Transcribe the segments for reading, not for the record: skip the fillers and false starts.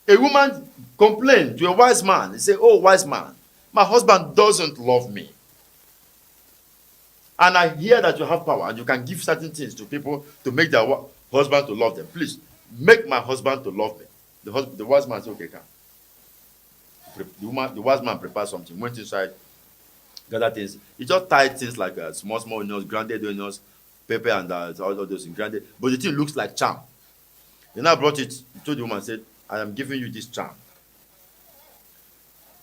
A woman complained to a wise man. He said, "Oh, wise man, my husband doesn't love me. And I hear that you have power and you can give certain things to people to make their husband to love them. Please, make my husband to love me." The wise man said, "Okay, come." The wise man prepared something, went inside, gathered things. He just tied things like small, small onions, grounded onions, pepper, and all those things, grounded. But the thing looks like charm. He now brought it, he told the woman, said, "I am giving you this charm.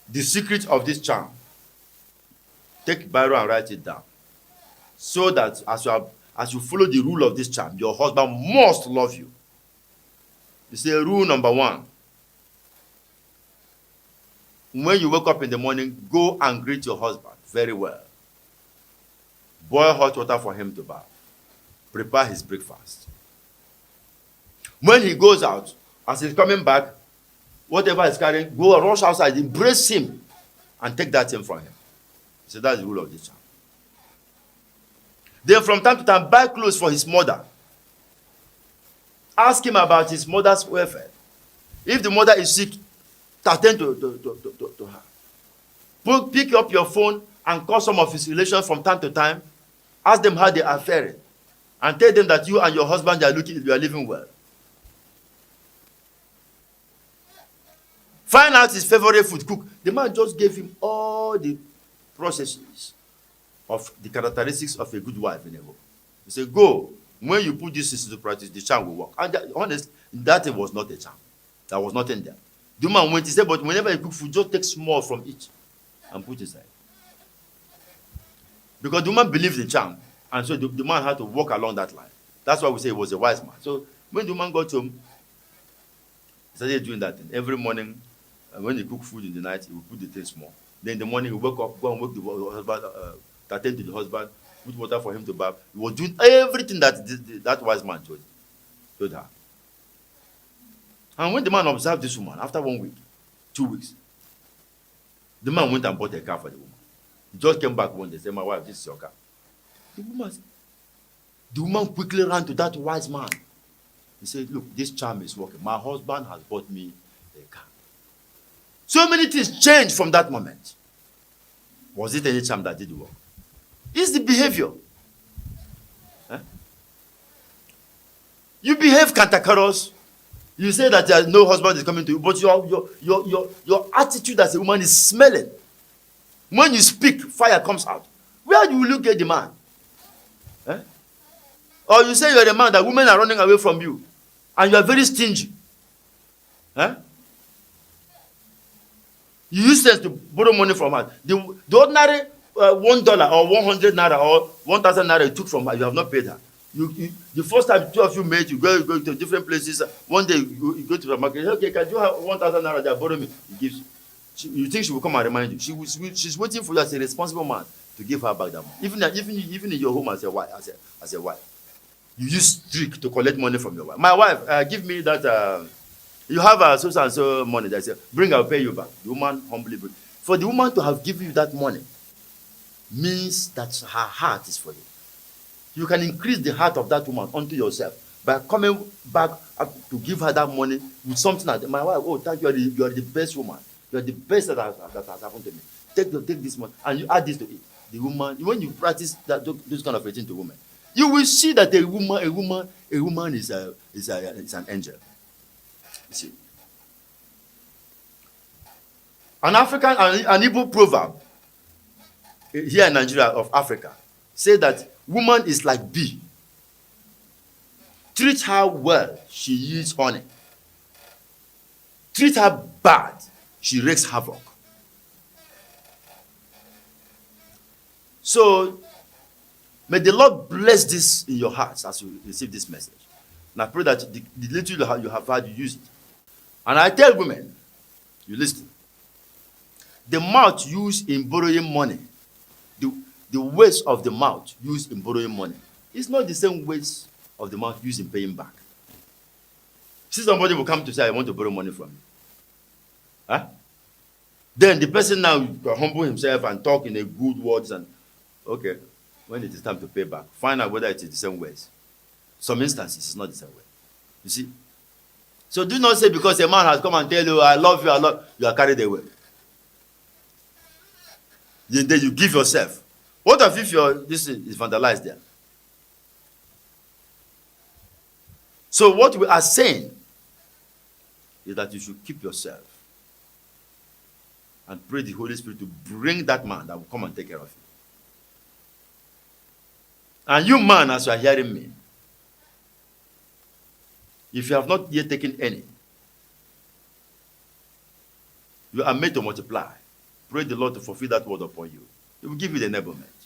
The secret of this charm, take Bible and write it down. So that as you follow the rule of this charm, your husband must love you." You say, rule number 1. When you wake up in the morning, go and greet your husband very well. Boil hot water for him to bath. Prepare his breakfast. When he goes out, as he's coming back, whatever he's carrying, go and rush outside, embrace him, and take that thing from him. So that's the rule of this charm. Then from time to time, buy clothes for his mother. Ask him about his mother's welfare. If the mother is sick, attend to her. Pick up your phone and call some of his relations from time to time. Ask them how they are faring. And tell them that you and your husband are living well. Find out his favorite food. Cook. The man just gave him all the processes of the characteristics of a good wife in a home. He said, "Go. When you put this into practice, the charm will work." And honestly, that thing was not a charm. There was nothing there. The man went, he said, "But whenever you cook food, just take small from each and put inside." Because the woman believed in charm. And so the man had to walk along that line. That's why we say he was a wise man. So when the woman got home, he started doing that thing. Every morning, when he cooked food in the night, he would put the thing small. Then in the morning, he would wake up, go and wake the husband, attend to the husband, put water for him to bath. He was doing everything that wise man told her. And when the man observed this woman, after 1 week, 2 weeks, the man went and bought a car for the woman. He just came back one day and said, "My wife, this is your car." The woman quickly ran to that wise man. He said, "Look, this charm is working. My husband has bought me a car." So many things changed from that moment. Was it any charm that did the work? It's the behavior. You behave cantankerous. You say that no husband is coming to you, but your attitude as a woman is smelling. When you speak, fire comes out. Where do you look at the man? Or you say you're a man that women are running away from you, and you are very stingy. You use sense to borrow money from her. The ordinary $1 or 100 naira or 1,000 naira you took from her, you have not paid her. The first time two of you met, you go to different places. One day you go to the market. "Okay, can you have 1,000 naira that borrow me?" He gives you. You think she will come and remind you? She's waiting for you as a responsible man to give her back that money. Even in your home as a wife, you use trick to collect money from your wife. "My wife, give me that. You have so and so money." They say, "Bring, I'll pay you back." The woman humbly brings. For the woman to have given you that money means that her heart is for you. You can increase the heart of that woman unto yourself by coming back to give her that money with something like, "My wife, oh, thank you, you are the best woman. You are the best that has happened to me. Take this money and you add this to it." The woman, when you practice those kind of things to women, you will see that a woman is an angel. You see, an Igbo proverb here in Nigeria of Africa say that woman is like bee. Treat her well, she yields honey. Treat her bad, she wreaks havoc. So, may the Lord bless this in your hearts as you receive this message. And I pray that the little you have had, you use it. And I tell women, you listen, the mouth used in borrowing money, the ways of the mouth used in borrowing money, is not the same ways of the mouth used in paying back. See, somebody will come to say, "I want to borrow money from you." Then the person now will humble himself and talk in a good words and, okay, when it is time to pay back, find out whether it is the same ways. Some instances, it's not the same way. You see, So do not say because a man has come and tell you, I love you, you are carried away. Then you give yourself. What if this is vandalized there? So what we are saying is that you should keep yourself and pray the Holy Spirit to bring that man that will come and take care of you. And you, man, as you are hearing me, if you have not yet taken any, you are made to multiply. Pray the Lord to fulfill that word upon you. He will give you the enablement.